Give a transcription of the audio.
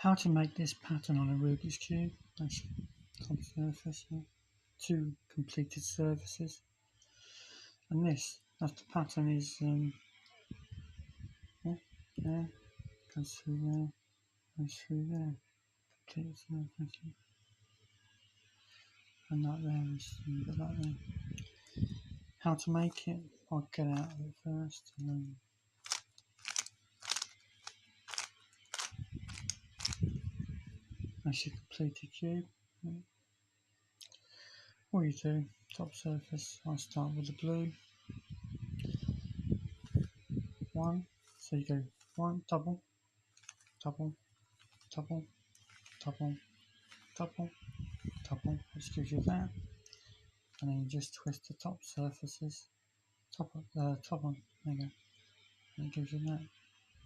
How to make this pattern on a Rubik's Cube. That's top surface, two completed surfaces. And that's the pattern is, there, goes through there, goes through there. Completed surface. And that there is, but that there. How to make it? I'll get out of it first and then that's your completed cube. What you do, top surface, I'll start with the blue. One, so you go one, double, double, double, double, double, double, which gives you that. And then you just twist the top surfaces, top on, there you go. And it gives you that.